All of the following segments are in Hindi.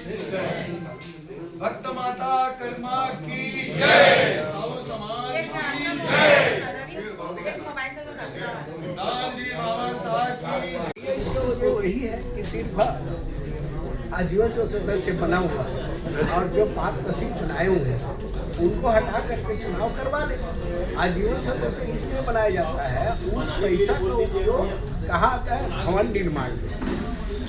भक्त माता कर्मा की जय, साहू समाज की जय, गांधी बाबा साहब की। इसका वजह वही है कि सिर्फ आजीवन जो सदस्य बना हुआ है और जो 5 तहसील बनाए हुए हैं उनको हटा करके चुनाव करवा ले। आजीवन सदस्य इसलिए बनाया जाता है, उस पैसा का उपयोग कहाँ आता है? भवन निर्माण में।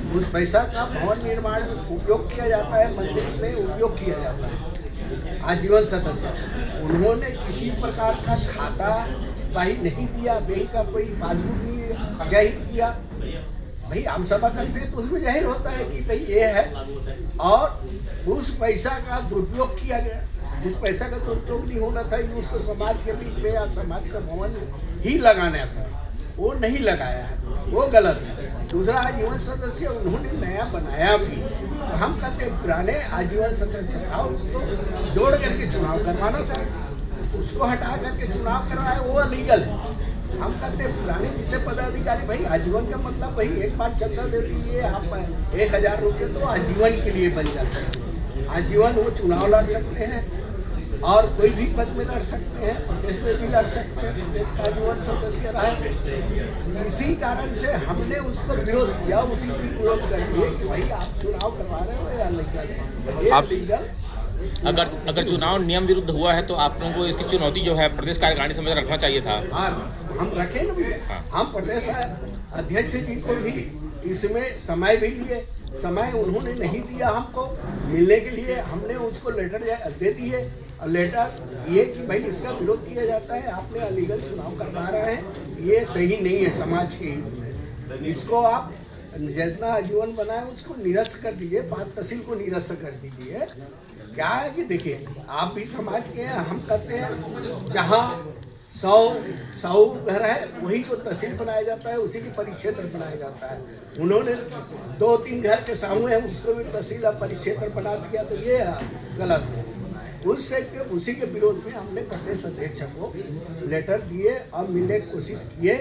उस पैसा का भवन निर्माण में उपयोग किया जाता है, मंदिर में उपयोग किया जाता है। आजीवन सदस्य उन्होंने किसी प्रकार का खाता भाई नहीं दिया, बैंक का कोई पासबुक नहीं जाहिर किया। भाई आम सभा करते हैं तो उसमें जाहिर होता है कि भाई ये है, और उस पैसा का दुरुपयोग किया गया। उस पैसा का दुरुपयोग नहीं होना था, उसको समाज के बीच में या समाज का भवन ही लगाना था, वो नहीं लगाया है, वो गलत है। दूसरा आजीवन सदस्य उन्होंने नया बनाया भी, तो हम कहते हैं पुराने आजीवन सदस्य था उसको जोड़ करके चुनाव करवाना था, उसको हटा करके चुनाव करवाए वो लीगल है। हम कहते हैं पुराने जितने पदाधिकारी भाई आजीवन का मतलब भाई एक बार चंदा दे दीजिए आप 1000 रुपये तो आजीवन के लिए बन जाता है। आजीवन वो चुनाव लड़ सकते हैं और कोई भी पद में लड़ सकते हैं, प्रदेश में भी लड़ सकते हैं, प्रदेश का आजीवन सदस्य रहे। इसी कारण से हमने उसको विरोध किया, उसी की विरोध कर दिए कि भाई आप चुनाव करवा रहे हो या लीगल। आप लीगल अगर चुनाव नियम विरुद्ध हुआ है तो आप लोगों को इसकी चुनौती जो है प्रदेश कार्यकारिणी समिति रखना चाहिए था। हाँ, हम रखे ना। हम प्रदेश अध्यक्ष जी को भी इसमें समय भी लिए, समय उन्होंने नहीं दिया हमको मिलने के लिए। हमने उसको लेटर दे दिए, और लेटर ये कि भाई इसका विरोध किया जाता है, आपने अलीगल चुनाव करवा रहे हैं, ये सही नहीं है समाज के हित में। इसको आप जितना आजीवन बनाए उसको निरस्त कर दीजिए, 5 तहसील को निरस्त कर दीजिए। क्या है कि देखिए आप भी समाज के हैं, हम कहते हैं जहाँ 100 घर है वही को तहसील बनाया जाता है, उसी की परिक्षेत्र बनाया जाता है। उन्होंने 2-3 घर के सामने है उसको भी तहसील और परिक्षेत्र बना दिया, तो ये गलत है। उस टाइप के उसी के विरोध में हमने प्रदेश अध्यक्ष को लेटर दिए और मिलने की कोशिश किए।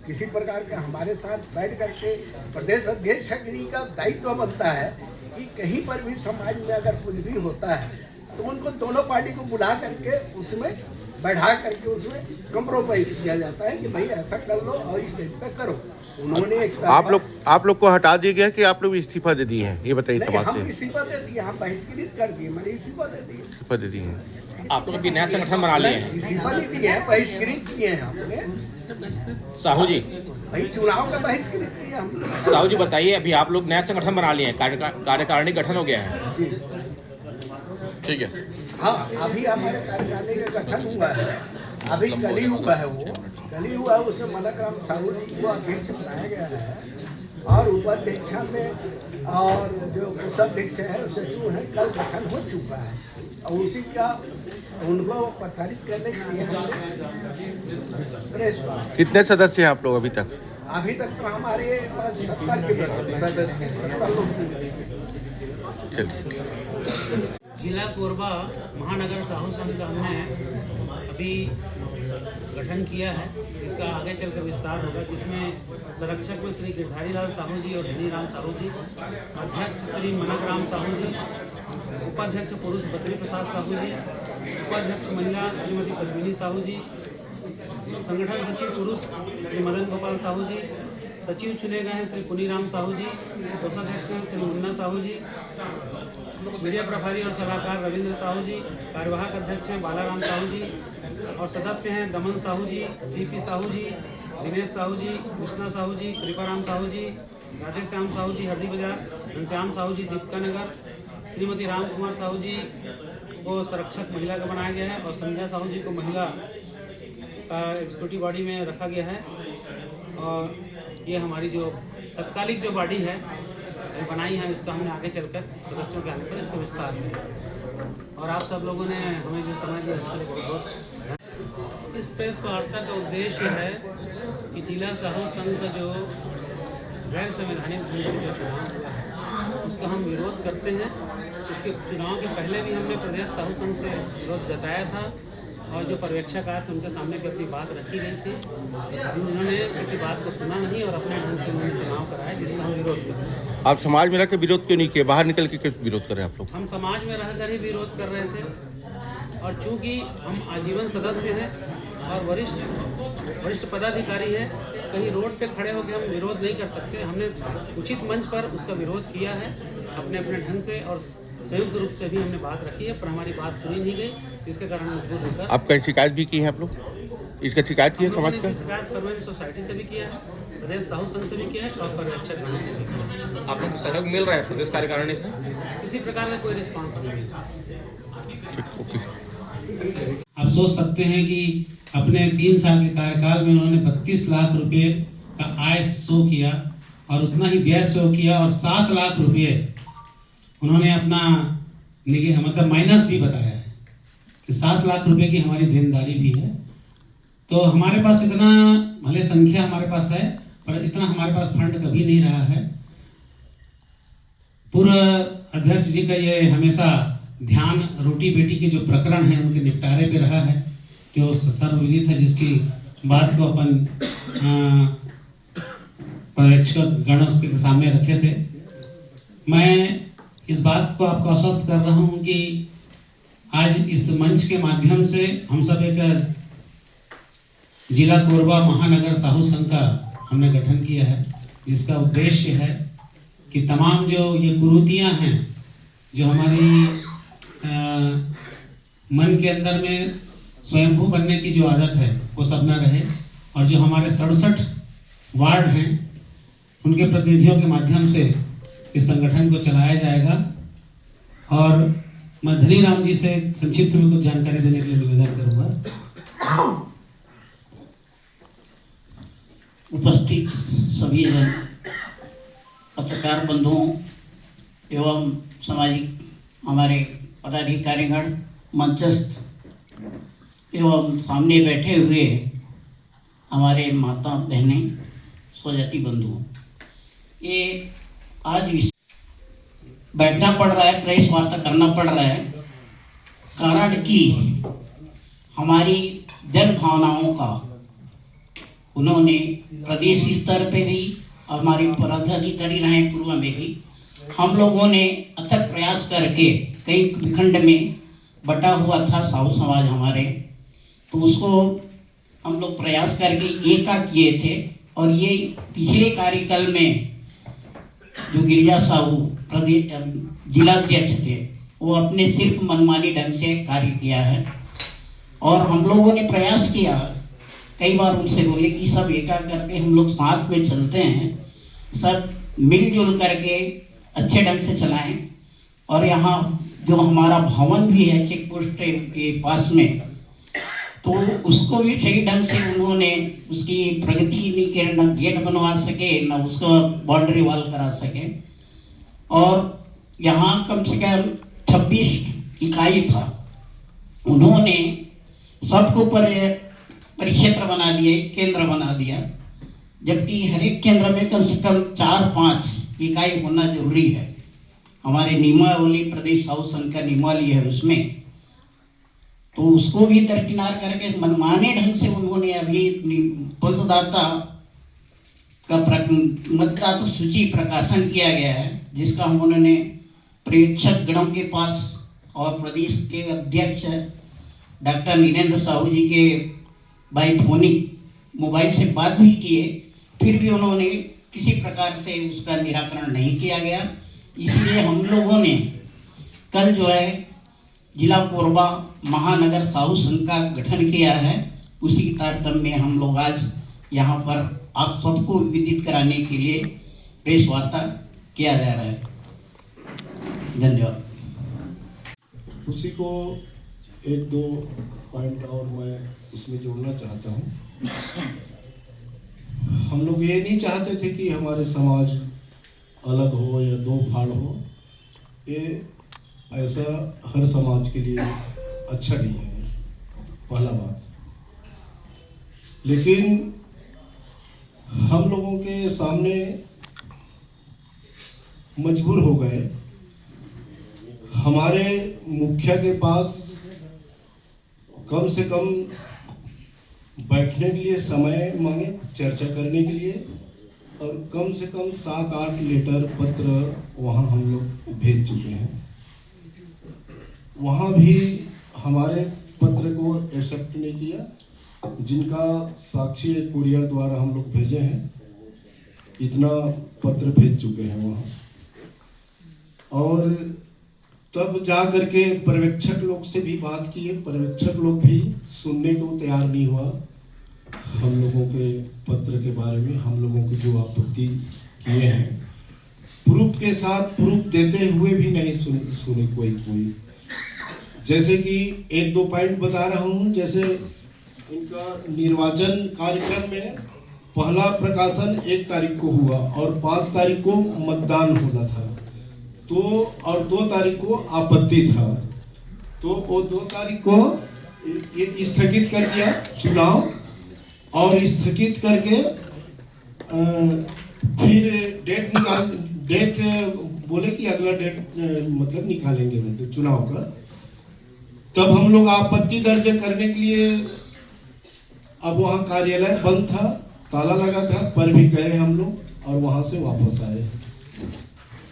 किसी प्रकार के हमारे साथ बैठ करके प्रदेश अध्यक्ष का दायित्व बनता है कि कहीं पर भी समाज में अगर कुछ भी होता है तो उनको दोनों पार्टी को बुला करके उसमें बैठा करके उसमें कंप्रोमाइज किया जाता है कि भाई ऐसा कर लो और इस टाइप का करो। उन्होंने आप लोग को हटा दिया गया कि आप लोग इस्तीफा दे दिए हैं, ये बताइए समाज से। हम इस्तीफा दे दिए, हम बहिष्कृत कर दिए, मैंने इस्तीफा दे दिए। इस्तीफा दे दिए हैं। आप लोग अभी नया संगठन बना लिए हैं। इस्तीफा नहीं दिए हैं, बहिष्कृत किए हैं हमने। साहू जी भाई चुनाव का बहिष्कृत किया हम। साहू जी बताइए, अभी आप लोग नया संगठन बना लिए हैं, कार्यकारिणी गठन हो गया है। जी ठीक है। हाँ, अभी हमारे कार्यकारिणी का गठन हुआ है, अभी कल ही हुआ है, वो कल ही हुआ है। उसमें मनकराम साहू जी को अध्यक्ष बनाया गया है और उपाध्यक्ष में और जो कोषाध्यक्ष है सचिव है, कल गठन हो चुका है और उसी का उनको प्रसारित करने के लिए हमने प्रेस। कितने सदस्य हैं आप लोग अभी तक? अभी तक तो हमारे पास 70 के सदस्य हैं, 70 लोग। चलिए। जिला कोरबा महानगर साहू संघ का हमने अभी गठन किया है, इसका आगे चलकर विस्तार होगा, जिसमें संरक्षक में श्री गिरधारी लाल साहू जी और धनी राम साहू जी, अध्यक्ष श्री मनकराम साहू जी, उपाध्यक्ष पुरुष बद्री प्रसाद साहू जी, उपाध्यक्ष महिला श्रीमती पद्मिनी साहू जी, संगठन सचिव पुरुष श्री मदन गोपाल साहू जी, सचिव चुने गए हैं श्री पुनीराम साहू जी, कोषाध्यक्ष हैं श्री मुन्ना साहू जी, मीडिया प्रभारी और सलाहकार रविंद्र साहू जी, कार्यवाहक अध्यक्ष हैं बालाराम साहू जी और सदस्य हैं दमन साहू जी, सीपी साहू जी, दिनेश साहू जी, कृष्णा साहू जी, कृपाराम साहू जी, राधेश्याम साहू जी हरदी बाजार, घनश्याम साहू जी दीपिका नगर, श्रीमती राम कुमार साहू जी को संरक्षक महिला का बनाया गया है और संध्या साहू जी को महिला का एग्जीक्यूटिव बॉडी में रखा गया है। और ये हमारी जो तत्कालिक जो बॉडी है बनाई है, इसका हमने आगे चलकर सदस्यों के आने पर इसका विस्तार किया। और आप सब लोगों ने हमें जो समय दिया उसके लिए बहुत बहुत धन्यवाद। इस प्रेस वार्ता का उद्देश्य है कि जिला साहू संघ का जो गैर संवैधानिक ढंग से जो चुनाव हुआ है उसका हम विरोध करते हैं। इसके चुनाव के पहले भी हमने प्रदेश साहू संघ से विरोध जताया था और जो पर्यवेक्षक आए थे उनके सामने भी अपनी बात रखी गई थी। उन्होंने किसी बात को सुना नहीं और अपने ढंग से उन्होंने चुनाव कराया, जिसका हम विरोध कर रहे हैं। आप समाज में रह के विरोध क्यों नहीं किए, बाहर निकल के क्यों विरोध कर रहे हैं आप लोग? हम समाज में रहकर ही विरोध कर रहे थे और चूंकि हम आजीवन सदस्य हैं और वरिष्ठ पदाधिकारी है, कहीं रोड पे खड़े होकर हम विरोध नहीं कर सकते। हमने उचित मंच पर उसका विरोध किया है अपने अपने ढंग से और संयुक्त रूप से भी हमने बात रखी है, पर हमारी बात सुनी नहीं गई, जिसके कारण मजबूर होकर आप कहीं शिकायत भी की है आप लोग? इसका शिकायत की है समाज का? शिकायत परमानेंट सोसाइटी से भी किया है, प्रदेश साहू संघ से भी किया है और पर्यवेक्षक गण से भी किया है। आप लोग को सहयोग मिल रहा है प्रदेश कार्यकारिणी से? किसी प्रकार का कोई रिस्पॉन्स नहीं मिला। ठीक, ओके। आप सोच सकते हैं कि अपने 3 साल के कार्यकाल में उन्होंने 32 लाख रुपए का आय शो किया और उतना ही व्यय शो किया और 7 लाख रुपए उन्होंने अपना मतलब माइनस भी बताया है कि 7 लाख रुपए की हमारी देनदारी भी है। तो हमारे पास इतना भले संख्या हमारे पास है, पर इतना हमारे पास फंड कभी नहीं रहा है। पूर्व अध्यक्ष जी का ये हमेशा ध्यान रोटी बेटी के जो प्रकरण हैं उनके निपटारे पे रहा है, जो सर्वविदित है, जिसकी बात को अपन पर्यवेक्षक गण के सामने रखे थे। मैं इस बात को आपको आश्वस्त कर रहा हूं कि आज इस मंच के माध्यम से हम सब एक जिला कोरबा महानगर साहू संघ का हमने गठन किया है, जिसका उद्देश्य है कि तमाम जो ये कुरीतियां हैं, जो हमारी मन के अंदर में स्वयंभू बनने की जो आदत है वो सब ना रहे, और जो हमारे 67 वार्ड हैं उनके प्रतिनिधियों के माध्यम से इस संगठन को चलाया जाएगा। और मैं धनी राम जी से संक्षिप्त में कुछ जानकारी देने के लिए निवेदन करूंगा। उपस्थित सभी जन, पत्रकार बंधुओं एवं सामाजिक हमारे पदाधिकारीगण, मंचस्थ एवं सामने बैठे हुए हमारे माता बहनें, स्वजाति बंधुओं, ये आज बैठना पड़ रहा है, प्रेस वार्ता करना पड़ रहा है, कारण कि हमारी जन भावनाओं का उन्होंने प्रदेश स्तर पे भी, हमारे पदाधिकारी रहे पूर्व में भी, हम लोगों ने अथक प्रयास करके कई विखंड में बटा हुआ था साहू समाज हमारे, तो उसको हम लोग प्रयास करके एका किए थे। और ये पिछले कार्यकाल में जो गिरिजा साहू प्रदेश जिलाध्यक्ष थे, वो अपने सिर्फ मनमानी ढंग से कार्य किया है। और हम लोगों ने प्रयास किया, कई बार उनसे बोले कि सब एका करके हम लोग साथ में चलते हैं, सब मिलजुल करके अच्छे ढंग से चलाएं। और यहाँ जो हमारा भवन भी है चेक पोस्ट के पास में, तो उसको भी सही ढंग से उन्होंने उसकी प्रगति नहीं की, न गेट बनवा सके, न उसको बाउंड्री वॉल करा सके। और यहाँ कम से कम 26 इकाई था, उन्होंने सबको परिक्षेत्र बना दिए, केंद्र बना दिया, जबकि हर एक केंद्र में कम से कम 4-5 इकाई होना जरूरी है। हमारे नियमावली प्रदेश साहू संघ का नियमावली है उसमें, तो उसको भी दरकिनार करके मनमाने ढंग से उन्होंने अभी मतदाता का मतदाता सूची प्रकाशन किया गया है, जिसका हम उन्होंने पर्यवेक्षक गणों के पास और प्रदेश के अध्यक्ष डॉक्टर नीरेंद्र साहू जी के बाई फोनिक मोबाइल से बात भी किए, फिर भी उन्होंने किसी प्रकार से उसका निराकरण नहीं किया गया। इसलिए हम लोगों ने कल जो है जिला कोरबा महानगर साहू संघ का गठन किया है। उसी तारतम्य में हम लोग आज यहाँ पर आप सबको विदित कराने के लिए प्रेस वार्ता किया जा रहा है। धन्यवाद। उसी को 1-2 पॉइंट और मैं उसमें जोड़ना चाहता हूँ। हम लोग ये नहीं चाहते थे कि हमारे समाज अलग हो या 2 फाड़ हो, ये ऐसा हर समाज के लिए अच्छा नहीं है, पहला बात। लेकिन हम लोगों के सामने मजबूर हो गए, हमारे मुखिया के पास कम से कम बैठने के लिए समय मांगे, चर्चा करने के लिए, और कम से कम 7-8 लेटर पत्र वहाँ हम लोग भेज चुके हैं। वहाँ भी हमारे पत्र को एक्सेप्ट नहीं किया, जिनका साक्षी कुरियर द्वारा हम लोग भेजे हैं। इतना पत्र भेज चुके हैं वहाँ, और तब जा करके पर्यवेक्षक लोग से भी बात किए। पर्यवेक्षक लोग भी सुनने को तैयार नहीं हुआ हम लोगों के पत्र के बारे में। हम लोगों को जो आपत्ति किए हैं प्रूफ के साथ, प्रूफ देते हुए भी नहीं सुने कोई। जैसे कि 1-2 पॉइंट बता रहा हूँ। जैसे इनका निर्वाचन कार्यक्रम में पहला प्रकाशन 1 तारीख को हुआ और 5 तारीख को मतदान होना था, तो और 2 तारीख को आपत्ति था, तो वो 2 तारीख को ये स्थगित कर दिया चुनाव, और स्थगित करके फिर डेट बोले कि अगला डेट मतलब निकालेंगे मतलब चुनाव का। तब हम लोग आपत्ति दर्ज करने के लिए, अब वहाँ कार्यालय बंद था, ताला लगा था, पर भी गए हम लोग और वहाँ से वापस आए,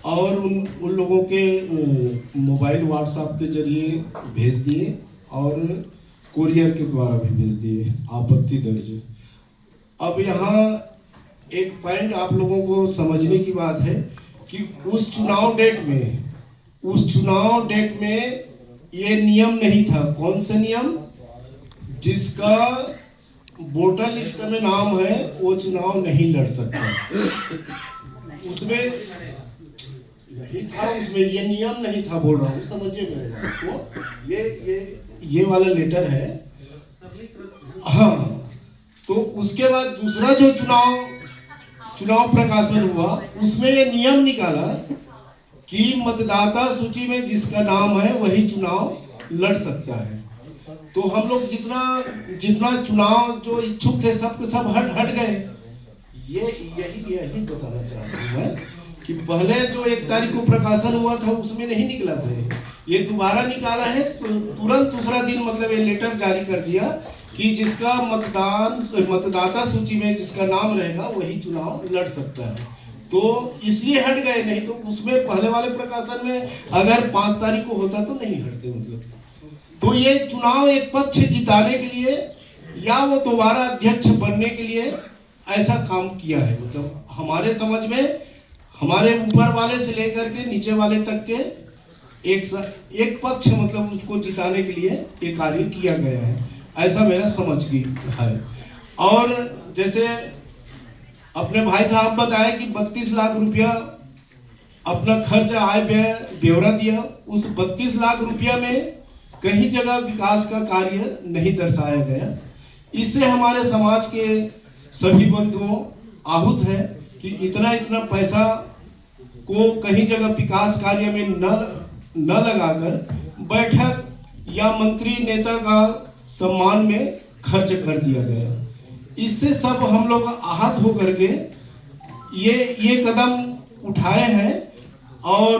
और उन लोगों के मोबाइल व्हाट्सएप के जरिए भेज दिए और कुरियर के द्वारा भी भेज दिए आपत्ति दर्ज। अब यहाँ एक पॉइंट आप लोगों को समझने की बात है कि उस चुनाव डेट में ये नियम नहीं था। कौन सा नियम? जिसका वोटर लिस्ट में नाम है वो चुनाव नहीं लड़ सकता। उसमें नहीं था, उसमें ये नियम नहीं था, बोल रहा हूँ, समझिए मेरे बात को। ये वाला लेटर है। हाँ, तो उसके बाद दूसरा जो चुनाव प्रकाशन हुआ, उसमें ये नियम निकाला कि मतदाता सूची में जिसका नाम है वही चुनाव लड़ सकता है। तो हम लोग जितना चुनाव जो इच्छुक थे सब हट गए। यही बताना चाहता हूँ मैं कि पहले जो 1 तारीख को प्रकाशन हुआ था उसमें नहीं निकला था, ये दोबारा निकाला है। तो तुरंत दूसरा दिन मतलब ये लेटर जारी कर दिया कि जिसका मतदाता सूची में जिसका नाम रहेगा वही चुनाव लड़ सकता है। तो इसलिए हट गए, नहीं तो उसमें पहले वाले प्रकाशन में अगर 5 तारीख को होता तो नहीं हटते मतलब। तो ये चुनाव एक पक्ष जिताने के लिए या वो दोबारा अध्यक्ष बनने के लिए ऐसा काम किया है। मतलब हमारे समझ में हमारे ऊपर वाले से लेकर के नीचे वाले तक के एक पक्ष मतलब उसको जिताने के लिए ये कार्य किया गया है, ऐसा मेरा समझ की है। और जैसे अपने भाई साहब बताए कि 32 लाख रुपया अपना खर्च आय व्यय ब्यौरा दिया। उस 32 लाख रुपया में कहीं जगह विकास का कार्य नहीं दर्शाया गया। इससे हमारे समाज के सभी बंधुओं आहत है कि इतना पैसा को कहीं जगह विकास कार्य में न लगाकर बैठक या मंत्री नेता का सम्मान में खर्च कर दिया गया। इससे सब हम लोग आहत होकर के ये कदम उठाए हैं और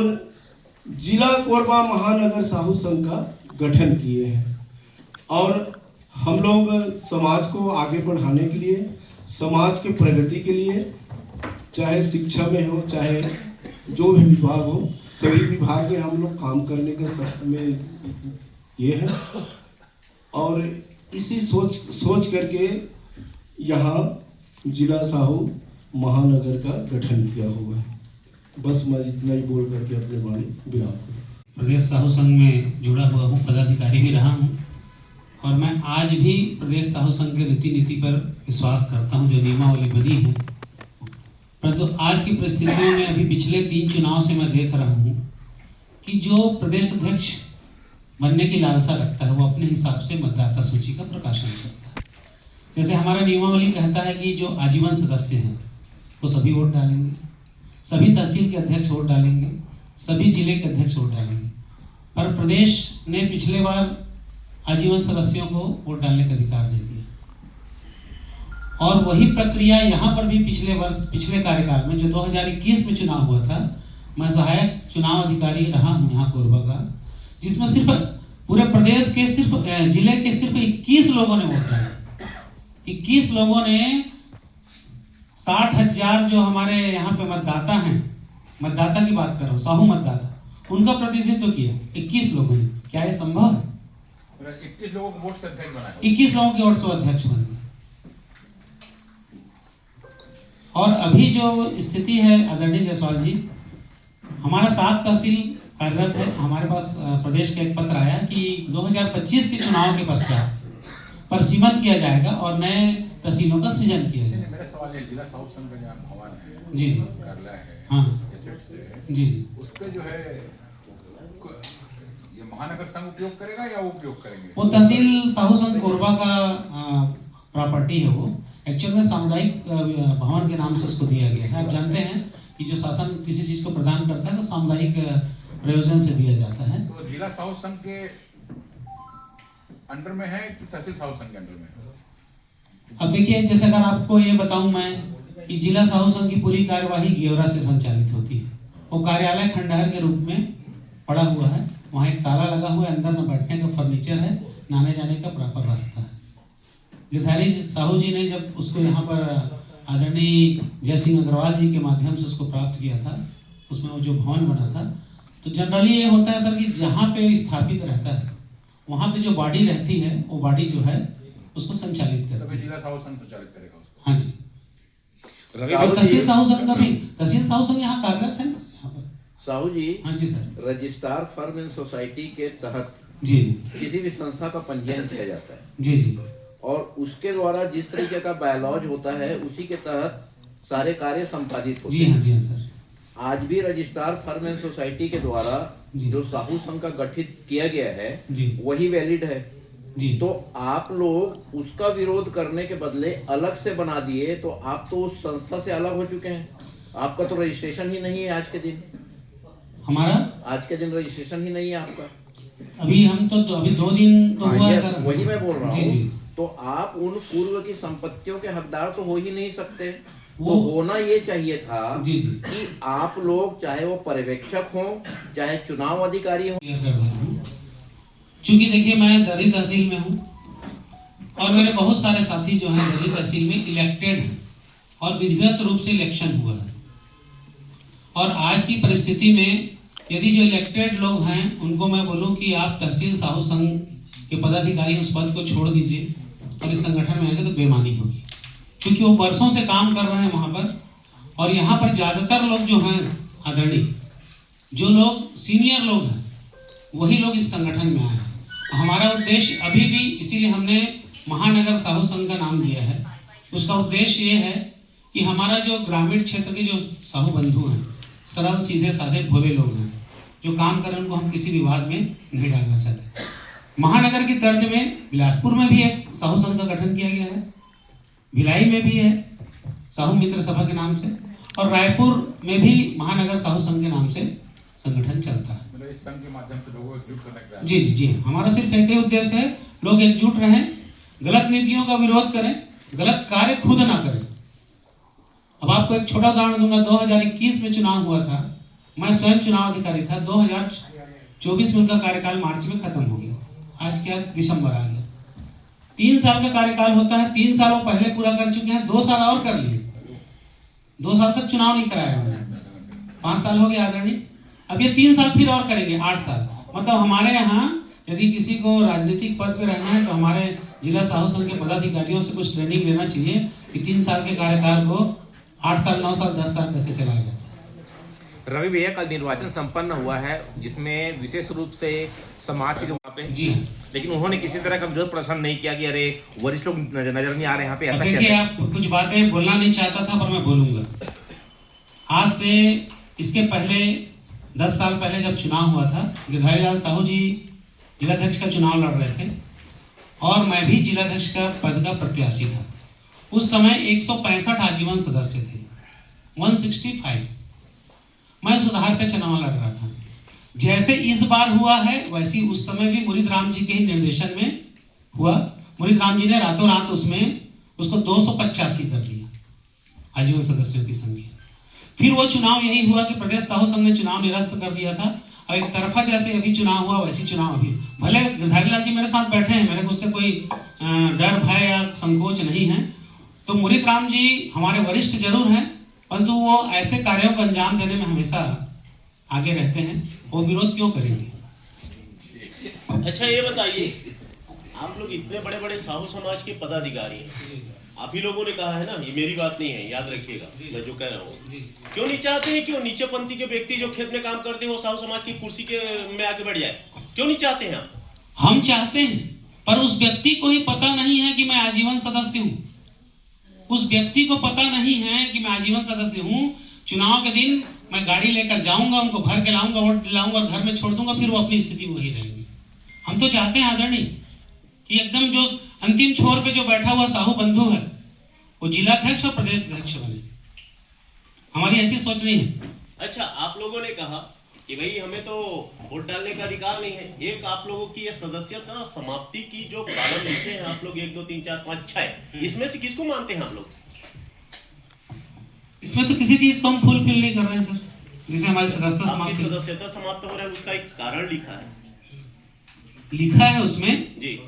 जिला कोरबा महानगर साहू संघ का गठन किए हैं। और हम लोग समाज को आगे बढ़ाने के लिए, समाज के प्रगति के लिए, चाहे शिक्षा में हो चाहे जो भी विभाग हो, सभी विभाग में हम लोग काम करने का सब में ये है। और इसी सोच करके यहाँ जिला साहू महानगर का गठन किया हुआ है। बस मैं इतना ही बोल करके अपने वाणी विराम करूँ। प्रदेश साहू संघ में जुड़ा हुआ हूँ, पदाधिकारी भी रहा हूँ, और मैं आज भी प्रदेश साहू संघ के नीति पर विश्वास करता हूँ जो नियमावली बनी है। परंतु आज की परिस्थितियों में अभी पिछले 3 चुनाव से मैं देख रहा हूँ कि जो प्रदेश अध्यक्ष बनने की लालसा रखता है वो अपने हिसाब से मतदाता सूची का प्रकाशन करता है। जैसे हमारा नियमावली कहता है कि जो आजीवन सदस्य हैं वो सभी वोट डालेंगे, सभी तहसील के अध्यक्ष वोट डालेंगे, सभी जिले के अध्यक्ष वोट डालेंगे। पर प्रदेश ने पिछले बार आजीवन सदस्यों को वोट डालने का अधिकार नहीं दिया, और वही प्रक्रिया यहाँ पर भी पिछले कार्यकाल में जो 2021 में चुनाव हुआ था, मैं सहायक चुनाव अधिकारी रहा हूँ यहाँ कोरबा का, जिसमें सिर्फ पूरे प्रदेश के सिर्फ जिले के सिर्फ 21 लोगों ने वोट डाला। 21 लोगों ने 60,000 जो हमारे यहाँ पे मतदाता हैं, मतदाता की बात कर रहा हूँ, साहू मतदाता, उनका प्रतिनिधित्व किया 21 लोगों ने। क्या ये संभव है? 21 लोगों को वोट से अध्यक्ष बनाया। 21 लोगों के वोट से अध्यक्ष बन गए। और अभी जो स्थिति है आदरणीय जायसवाल जी, हमारा 7 तहसील कार्यरत है। हमारे पास प्रदेश का एक पत्र आया कि 2025 के चुनाव के पश्चात परिसीमन किया जाएगा और नए तहसीलों का सृजन किया जाएगा। मेरा सवाल है, जिला साहू संघ का जहाँ भवन है, जी कार्यालय है, हाँ एसेट से, जी उस पे जो है ये महानगर संघ उपयोग करेगा या वो उपयोग करेंगे? वो तहसील साहू संघ कोरबा का प्रॉपर्टी है। वो एक्चुअल में सामुदायिक भवन के नाम से उसको दिया गया है। आप जानते हैं कि जो शासन किसी चीज को प्रदान करता है तो सामुदायिक प्रयोजन से दिया जाता है। तो जिला साहू संघ के अंडर में है कि तहसील साहू संघ के अंडर में है? अब देखिए, जैसे अगर आपको ये बताऊं मैं कि जिला साहू संघ की पूरी कार्यवाही गेवरा से संचालित होती है। वो कार्यालय खंडहर के रूप में पड़ा हुआ है। वहाँ एक ताला लगा हुआ है, अंदर न बैठने का फर्नीचर है, नाने जाने का प्रॉपर रास्ता है। गिरधारी साहू जी ने जब उसको यहाँ पर आदरणीय जय सिंह अग्रवाल जी के माध्यम से उसको प्राप्त किया था, उसमें वो जो भवन बना था, तो जनरली ये होता है सर कि जहाँ पे स्थापित रहता है वहाँ पे जो बॉडी रहती है वो बॉडी जो है उसको संचालित करती है। जिला साहू संघ संचालित करेगा उसको। हाँ जी। तहसील साहू संघ का भी, तहसील साहू संघ यहाँ कार्यरत है ना यहाँ पर। साहू जी, हाँ जी sir. Registrar firm and society के तहत जी किसी भी संस्था का पंजीयन किया जाता है जी जी, और उसके द्वारा जिस तरीके का बायलॉज होता है उसी के तहत सारे कार्य संपादित होते जी हैं। हाँ जी हाँ सर। आज भी रजिस्ट्रार फर्म एंड सोसाइटी के द्वारा जो साहू संघ का गठित किया गया है वही वैलिड है जी। तो आप लोग उसका विरोध करने के बदले अलग से बना दिए, तो आप तो उस संस्था से अलग हो चुके हैं। आपका तो रजिस्ट्रेशन ही नहीं है आज के दिन। हमारा आज के दिन रजिस्ट्रेशन ही नहीं है आपका। अभी हम तो अभी 2 दिन तो हुआ है सर। वही मैं बोल रहा जी जी। हूँ। तो आप उन पूर्व की संपत्तियों के हकदार तो हो ही नहीं सकते। वो होना ये चाहिए था जी जी कि आप लोग, चाहे वो पर्यवेक्षक हो चाहे चुनाव अधिकारी हो। चूंकि देखिए मैं दरी तहसील में हूँ और मेरे बहुत सारे साथी जो हैं दरी तहसील में इलेक्टेड हैं और विधिवत रूप से इलेक्शन हुआ है। और आज की परिस्थिति में यदि जो इलेक्टेड लोग हैं उनको मैं बोलूँ कि आप तहसील साहू संघ के पदाधिकारी उस पद को छोड़ दीजिए और इस संगठन में आएंगे तो बेईमानी होगी, क्योंकि वो वर्षों से काम कर रहे हैं वहाँ पर। और यहाँ पर ज़्यादातर लोग जो हैं आदरणीय, जो लोग सीनियर लोग हैं, वही लोग इस संगठन में आए हैं। हमारा उद्देश्य अभी भी, इसीलिए हमने महानगर साहू संघ का नाम दिया है। उसका उद्देश्य ये है कि हमारा जो ग्रामीण क्षेत्र के जो साहू बंधु हैं, सरल सीधे साधे भोले लोग हैं, जो काम करें उनको हम किसी विवाद में नहीं डालना चाहते। महानगर की तर्ज में बिलासपुर में भी एक साहू संघ का गठन किया गया है, भिलाई में भी है साहू मित्र सभा के नाम से, और रायपुर में भी महानगर साहू संघ के नाम से संगठन चलता है। मतलब इस संघ के माध्यम से लोगों को एकजुट करने का जी जी जी, हमारा सिर्फ एक ही उद्देश्य है, लोग एकजुट रहें, गलत नीतियों का विरोध करें, गलत कार्य खुद ना करें। अब आपको एक छोटा उदाहरण दूंगा। 2021 में चुनाव हुआ था, मैं स्वयं चुनाव अधिकारी था। 2024 में उनका कार्यकाल मार्च में खत्म हो गया। आज क्या दिसंबर आ गया। 3 साल का कार्यकाल होता है, 3 साल वो पहले पूरा कर चुके हैं, 2 साल और कर लिए। 2 साल तक चुनाव नहीं कराया उन्होंने, 5 साल हो गए आदरणीय। अब ये 3 साल फिर और करेंगे, 8 साल। मतलब हमारे यहाँ यदि किसी को राजनीतिक पद पे रहना है तो हमारे जिला साहू संघ के पदाधिकारियों से कुछ ट्रेनिंग लेना चाहिए कि 3 साल के कार्यकाल को 8 साल, 9 साल, 10 साल कैसे चलाया जाता है। रवि भैया, कल निर्वाचन संपन्न हुआ है जिसमें विशेष रूप से समाज के जो वहाँ पे जी, लेकिन उन्होंने किसी तरह का विरोध प्रदर्शन नहीं किया कि अरे वरिष्ठ लोग नजर नहीं आ रहे यहाँ पे, ऐसा देखिए आप कुछ बातें बोलना नहीं चाहता था पर मैं बोलूंगा। आज से इसके पहले 10 साल पहले जब चुनाव हुआ था, गिरधारी लाल साहू जी जिलाध्यक्ष का चुनाव लड़ रहे थे और मैं भी जिलाध्यक्ष का पद का प्रत्याशी था। उस समय 165 आजीवन सदस्य थे, 165। मैं सुधार पे चुनाव लड़ रहा था। जैसे इस बार हुआ है वैसे उस समय भी मुरीद राम जी के ही निर्देशन में हुआ। मुरीद राम जी ने रातों रात उसमें उसको 285 कर दिया आजीवन सदस्यों की संख्या। फिर वो चुनाव यही हुआ कि प्रदेश साहू संघ ने चुनाव निरस्त कर दिया था और एक तरफा जैसे अभी चुनाव हुआ वैसे चुनाव अभी, भले गिरधारी लाल जी मेरे साथ बैठे हैं, मेरे को उससे कोई डर भय या संकोच नहीं है, तो मुरीत राम जी हमारे वरिष्ठ जरूर हैं, परंतु वो ऐसे कार्यों को अंजाम देने में हमेशा आगे रहते हैं, वो विरोध क्यों करेंगे। अच्छा ये बताइए, आप लोग इतने बड़े बड़े साहू समाज के पदाधिकारी हैं, आप ही लोगों ने कहा है ना, ये मेरी बात नहीं है, याद रखिएगा मैं जो कह रहा हूँ, क्यों नहीं चाहते हैं कि नीचे पंथी के व्यक्ति जो खेत में काम करते हैं वो साहू समाज की कुर्सी के में आगे बढ़ जाए, क्यों नहीं चाहते हैं आप? हम चाहते हैं, पर उस व्यक्ति को ही पता नहीं है कि मैं आजीवन सदस्य हूँ, उस व्यक्ति को पता नहीं है कि मैं आजीवन सदस्य हूँ। चुनाव के दिन मैं गाड़ी लेकर जाऊंगा, उनको भर के लाऊंगा, वोट दिलाऊंगा और घर में छोड़ दूंगा, फिर वो अपनी स्थिति वही रहेगी। हम तो चाहते हैं आदरणीय कि एकदम जो अंतिम छोर पे जो बैठा हुआ साहू बंधु है वो जिलाध्यक्ष और प्रदेश अध्यक्ष बने, हमारी ऐसी सोच नहीं है। अच्छा, आप लोगों ने कहा कि भाई हमें तो वोट डालने का अधिकार नहीं है, एक आप लोगों की ये सदस्यता समाप्ति की जो कारण लिखे हैं आप लोग 1 2 3 4 5 6, इसमें से किसको मानते हैं आप लोग? इसमें तो किसी चीज को हम फुलफिल नहीं कर रहे हैं सर, जिसे हमारी सदस्यता समाप्त हो रहा है, उसका एक कारण लिखा है उसमें जी।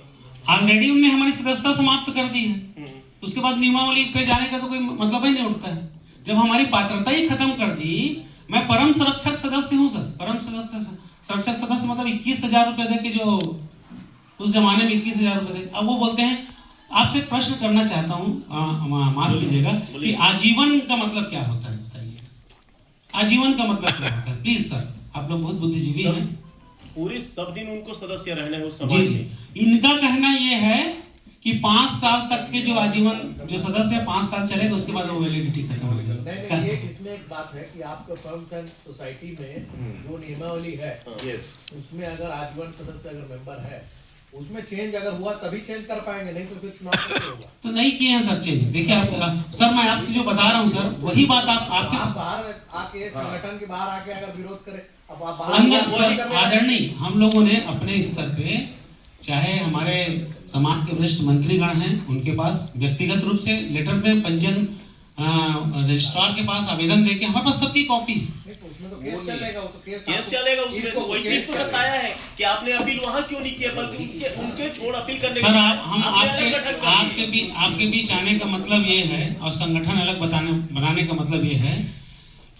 ऑलरेडी उन्होंने हमारी सदस्यता समाप्त कर दी है, उसके बाद नियमावली पे जाने का तो कोई मतलब ही नहीं उठता है। जब हमारी पात्रता ही खत्म कर दी, मैं परम संरक्षक सदस्य हूँ सर, परम संरक्षक सदस्य मतलब 21,000 रुपए दे के, जो उस जमाने में 21,000 रुपए दे। अब वो बोलते हैं, आपसे एक प्रश्न करना चाहता हूँ, माफ कीजिएगा, कि आजीवन का मतलब क्या होता है, बताइए आजीवन का मतलब क्या होता है प्लीज सर, आप लोग बहुत बुद्धिजीवी हैं। पूरे सब दिन उनको सदस्य रहना है उस समाज में। इनका कहना यह है कि 5 साल तक के जो आजीवन जो सदस्य 5 साल चलेगा, उसके बाद वो वैलिडिटी खत्म हो जाएगी। नहीं, इसमें एक बात है कि आपका फर्म्स एंड सोसाइटी में जो नियमावली है, उसमें अगर आजीवन सदस्य अगर मेंबर है, उसमें चेंज अगर हुआ तभी चेंज कर पाएंगे, नहीं तो फिर चुनाव कैसे होगा? तो नहीं किए हैं सर चेंज। देखिए आप सर, मैं आपसे जो बता रहा हूँ सर, वही बात आप बाहर आके संगठन के बाहर आके अगर विरोध करें, अब आप अंदर आदरणीय, हम लोगों ने अपने स्तर पे, चाहे हमारे समाज के वरिष्ठ मंत्रीगण हैं, उनके पास व्यक्तिगत रूप से लेटर में पंजीयन रजिस्ट्रार के पास आवेदन देके, हमारे पास सबकी कॉपी। केस चलेगा, उसमें तो वही चीज तो बताया है कि आपने अपील वहां क्यों नहीं किया, बल्कि उनके छोड़ अपील करने। सर हम आपके बीच आने का मतलब ये है, और संगठन अलग बनाने का मतलब ये है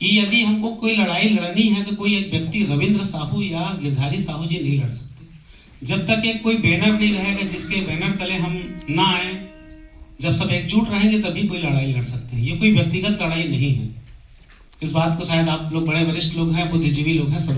कि यदि हमको कोई लड़ाई लड़नी है तो कोई एक व्यक्ति रविंद्र साहू या गिरधारी साहू जी नहीं लड़ सकते। जब तक एक कोई बैनर नहीं रहेगा जिसके बैनर तले हम ना आए, जब सब एकजुट रहेंगे तभी कोई लड़ाई लड़ सकते हैं। ये कोई व्यक्तिगत लड़ाई नहीं है। इस बात को शायद आप लोग बड़े वरिष्ठ लोग हैं, बुद्धिजीवी लोग हैं, समझ